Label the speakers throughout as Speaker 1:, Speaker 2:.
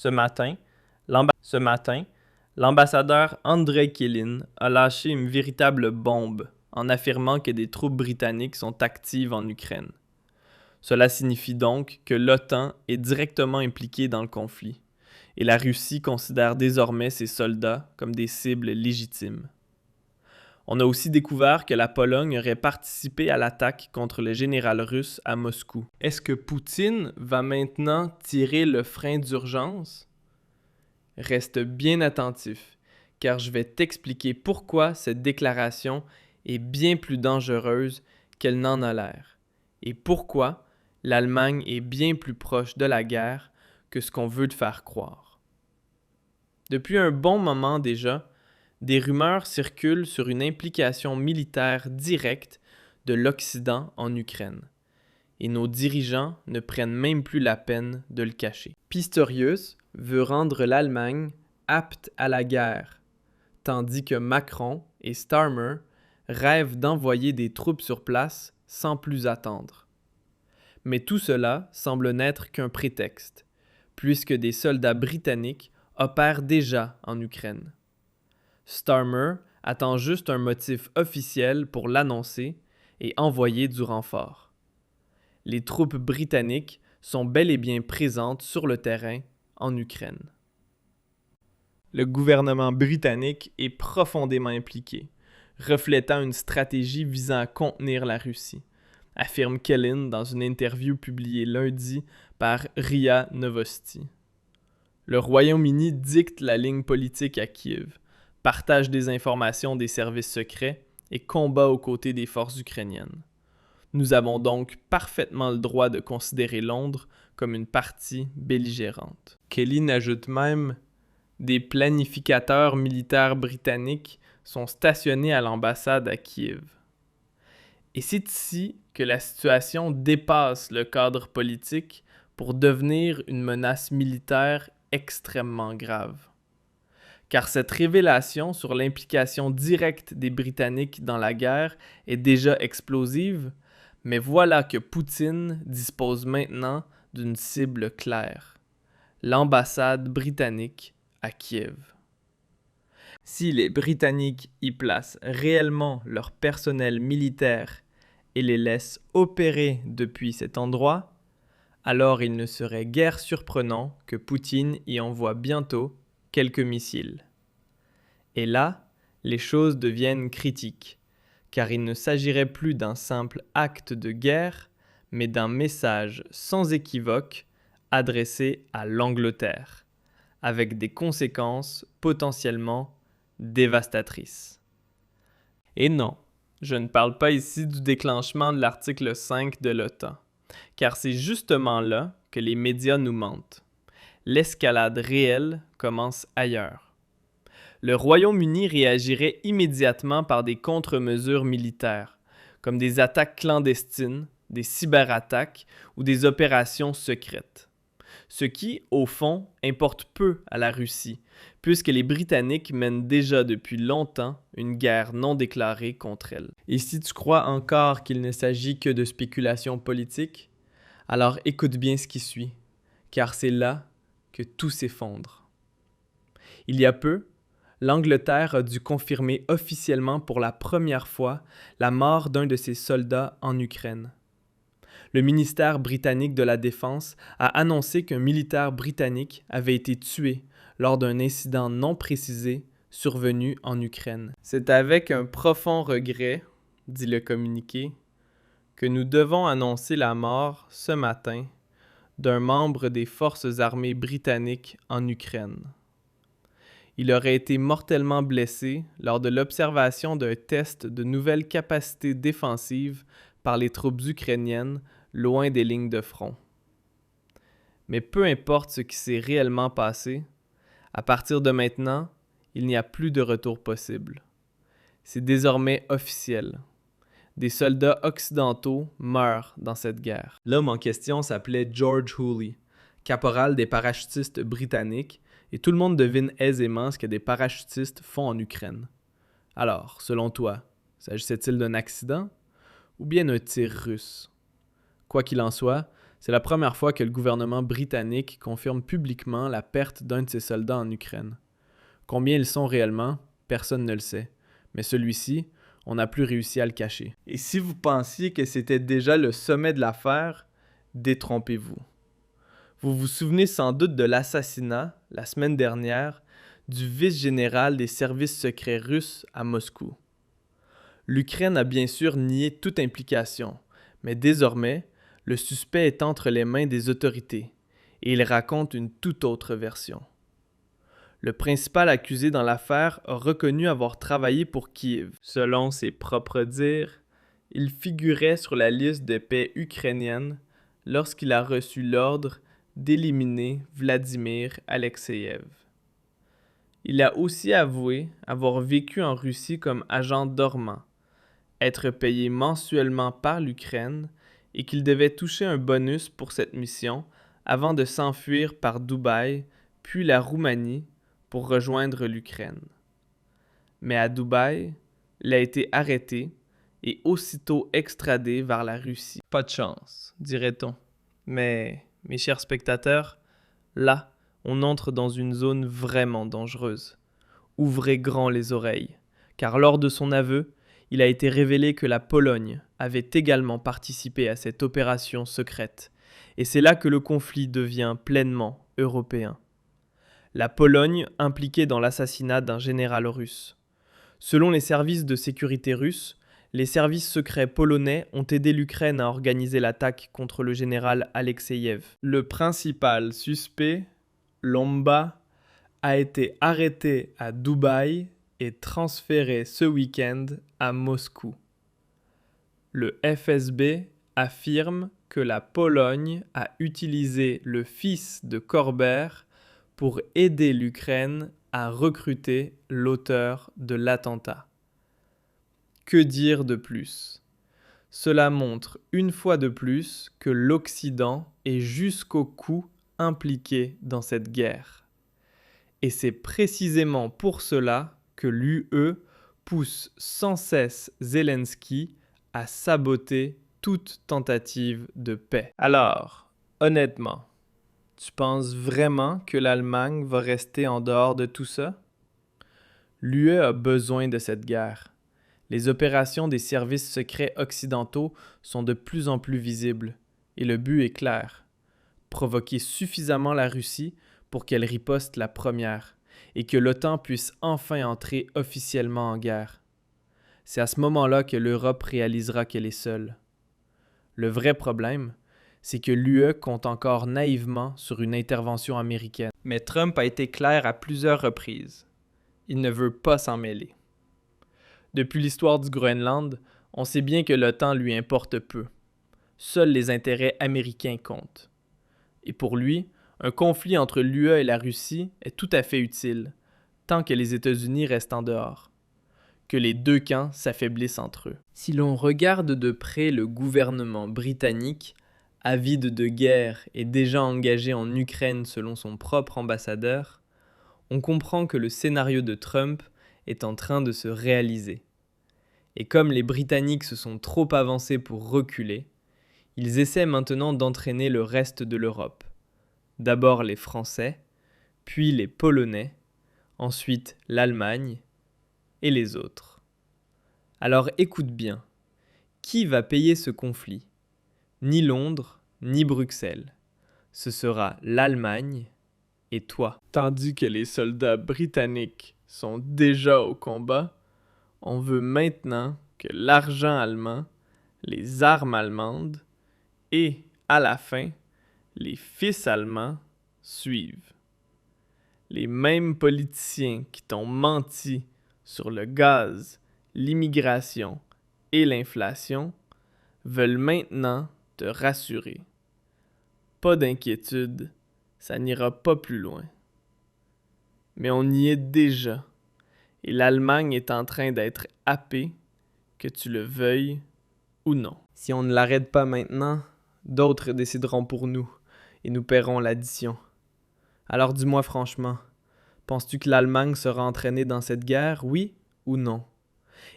Speaker 1: Ce matin, l'ambassadeur Andrei Kelin a lâché une véritable bombe en affirmant que des troupes britanniques sont actives en Ukraine. Cela signifie donc que l'OTAN est directement impliquée dans le conflit, et la Russie considère désormais ses soldats comme des cibles légitimes. On a aussi découvert que la Pologne aurait participé à l'attaque contre le général russe à Moscou. Est-ce que Poutine va maintenant tirer le frein d'urgence? Reste bien attentif, car je vais t'expliquer pourquoi cette déclaration est bien plus dangereuse qu'elle n'en a l'air, et pourquoi l'Allemagne est bien plus proche de la guerre que ce qu'on veut te faire croire. Depuis un bon moment déjà, des rumeurs circulent sur une implication militaire directe de l'Occident en Ukraine, et nos dirigeants ne prennent même plus la peine de le cacher. Pistorius veut rendre l'Allemagne apte à la guerre, tandis que Macron et Starmer rêvent d'envoyer des troupes sur place sans plus attendre. Mais tout cela semble n'être qu'un prétexte, puisque des soldats britanniques opèrent déjà en Ukraine. Starmer attend juste un motif officiel pour l'annoncer et envoyer du renfort. Les troupes britanniques sont bel et bien présentes sur le terrain en Ukraine. Le gouvernement britannique est profondément impliqué, reflétant une stratégie visant à contenir la Russie, affirme Kelin dans une interview publiée lundi par RIA Novosti. Le Royaume-Uni dicte la ligne politique à Kiev, partage des informations des services secrets et combat aux côtés des forces ukrainiennes. Nous avons donc parfaitement le droit de considérer Londres comme une partie belligérante. Kelin ajoute même « Des planificateurs militaires britanniques sont stationnés à l'ambassade à Kiev. » Et c'est ici que la situation dépasse le cadre politique pour devenir une menace militaire extrêmement grave. Car cette révélation sur l'implication directe des Britanniques dans la guerre est déjà explosive, mais voilà que Poutine dispose maintenant d'une cible claire, l'ambassade britannique à Kiev. Si les Britanniques y placent réellement leur personnel militaire et les laissent opérer depuis cet endroit, alors il ne serait guère surprenant que Poutine y envoie bientôt quelques missiles. Et là, les choses deviennent critiques, car il ne s'agirait plus d'un simple acte de guerre, mais d'un message sans équivoque adressé à l'Angleterre, avec des conséquences potentiellement dévastatrices. Et non, je ne parle pas ici du déclenchement de l'article 5 de l'OTAN, car c'est justement là que les médias nous mentent. L'escalade réelle commence ailleurs. Le Royaume-Uni réagirait immédiatement par des contre-mesures militaires, comme des attaques clandestines, des cyberattaques ou des opérations secrètes. Ce qui, au fond, importe peu à la Russie, puisque les Britanniques mènent déjà depuis longtemps une guerre non déclarée contre elle. Et si tu crois encore qu'il ne s'agit que de spéculations politiques, alors écoute bien ce qui suit, car c'est là que tout s'effondre. Il y a peu, l'Angleterre a dû confirmer officiellement pour la première fois la mort d'un de ses soldats en Ukraine. Le ministère britannique de la Défense a annoncé qu'un militaire britannique avait été tué lors d'un incident non précisé survenu en Ukraine. C'est avec un profond regret, dit le communiqué, que nous devons annoncer la mort ce matin d'un membre des forces armées britanniques en Ukraine. Il aurait été mortellement blessé lors de l'observation d'un test de nouvelles capacités défensives par les troupes ukrainiennes loin des lignes de front. Mais peu importe ce qui s'est réellement passé, à partir de maintenant, il n'y a plus de retour possible. C'est désormais officiel. Des soldats occidentaux meurent dans cette guerre. L'homme en question s'appelait George Hooley, caporal des parachutistes britanniques, et tout le monde devine aisément ce que des parachutistes font en Ukraine. Alors, selon toi, s'agissait-il d'un accident ou bien d'un tir russe? Quoi qu'il en soit, C'est la première fois que le gouvernement britannique confirme publiquement la perte d'un de ses soldats en Ukraine. Combien ils sont réellement, personne ne le sait. Mais celui-ci, on n'a plus réussi à le cacher. Et si vous pensiez que c'était déjà le sommet de l'affaire, détrompez-vous. Vous vous souvenez sans doute de l'assassinat, la semaine dernière, du vice-général des services secrets russes à Moscou. L'Ukraine a bien sûr nié toute implication, mais désormais, le suspect est entre les mains des autorités, et il raconte une toute autre version. Le principal accusé dans l'affaire a reconnu avoir travaillé pour Kiev. Selon ses propres dires, il figurait sur la liste de paix ukrainienne lorsqu'il a reçu l'ordre d'éliminer Vladimir Alexeyev. Il a aussi avoué avoir vécu en Russie comme agent dormant, être payé mensuellement par l'Ukraine et qu'il devait toucher un bonus pour cette mission avant de s'enfuir par Dubaï puis la Roumanie pour rejoindre l'Ukraine. Mais à Dubaï, il a été arrêté et aussitôt extradé vers la Russie. Pas de chance, dirait-on. Mais, mes chers spectateurs, là, on entre dans une zone vraiment dangereuse. Ouvrez grand les oreilles, car lors de son aveu, il a été révélé que la Pologne avait également participé à cette opération secrète. Et c'est là que le conflit devient pleinement européen. La Pologne impliquée dans l'assassinat d'un général russe. Selon les services de sécurité russes, les services secrets polonais ont aidé l'Ukraine à organiser l'attaque contre le général Alexeyev. Le principal suspect, Lomba, a été arrêté à Dubaï et transféré ce week-end à Moscou. Le FSB affirme que la Pologne a utilisé le fils de Korbert pour aider l'Ukraine à recruter l'auteur de l'attentat. Que dire de plus ? Cela montre une fois de plus que l'Occident est jusqu'au cou impliqué dans cette guerre. Et c'est précisément pour cela que l'UE pousse sans cesse Zelensky à saboter toute tentative de paix. Alors, honnêtement, tu penses vraiment que l'Allemagne va rester en dehors de tout ça? L'UE a besoin de cette guerre. Les opérations des services secrets occidentaux sont de plus en plus visibles, et le but est clair. Provoquer suffisamment la Russie pour qu'elle riposte la première, et que l'OTAN puisse enfin entrer officiellement en guerre. C'est à ce moment-là que l'Europe réalisera qu'elle est seule. Le vrai problème, c'est que l'UE compte encore naïvement sur une intervention américaine. Mais Trump a été clair à plusieurs reprises. Il ne veut pas s'en mêler. Depuis l'histoire du Groenland, on sait bien que l'OTAN lui importe peu. Seuls les intérêts américains comptent. Et pour lui, un conflit entre l'UE et la Russie est tout à fait utile, tant que les États-Unis restent en dehors. Que les deux camps s'affaiblissent entre eux. Si l'on regarde de près le gouvernement britannique, avide de guerre et déjà engagé en Ukraine selon son propre ambassadeur, on comprend que le scénario de Trump est en train de se réaliser. Et comme les Britanniques se sont trop avancés pour reculer, ils essaient maintenant d'entraîner le reste de l'Europe. D'abord les Français, puis les Polonais, ensuite l'Allemagne et les autres. Alors écoute bien, qui va payer ce conflit ? Ni Londres, ni Bruxelles. Ce sera l'Allemagne et toi. Tandis que les soldats britanniques sont déjà au combat, on veut maintenant que l'argent allemand, les armes allemandes et, à la fin, les fils allemands suivent. Les mêmes politiciens qui t'ont menti sur le gaz, l'immigration et l'inflation veulent maintenant te rassurer. Pas d'inquiétude, ça n'ira pas plus loin. Mais on y est déjà, et l'Allemagne est en train d'être happée, que tu le veuilles ou non. Si on ne l'arrête pas maintenant, d'autres décideront pour nous, et nous paierons l'addition. Alors dis-moi franchement, penses-tu que l'Allemagne sera entraînée dans cette guerre, oui ou non?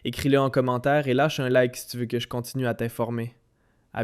Speaker 1: Écris-le en commentaire et lâche un like si tu veux que je continue à t'informer.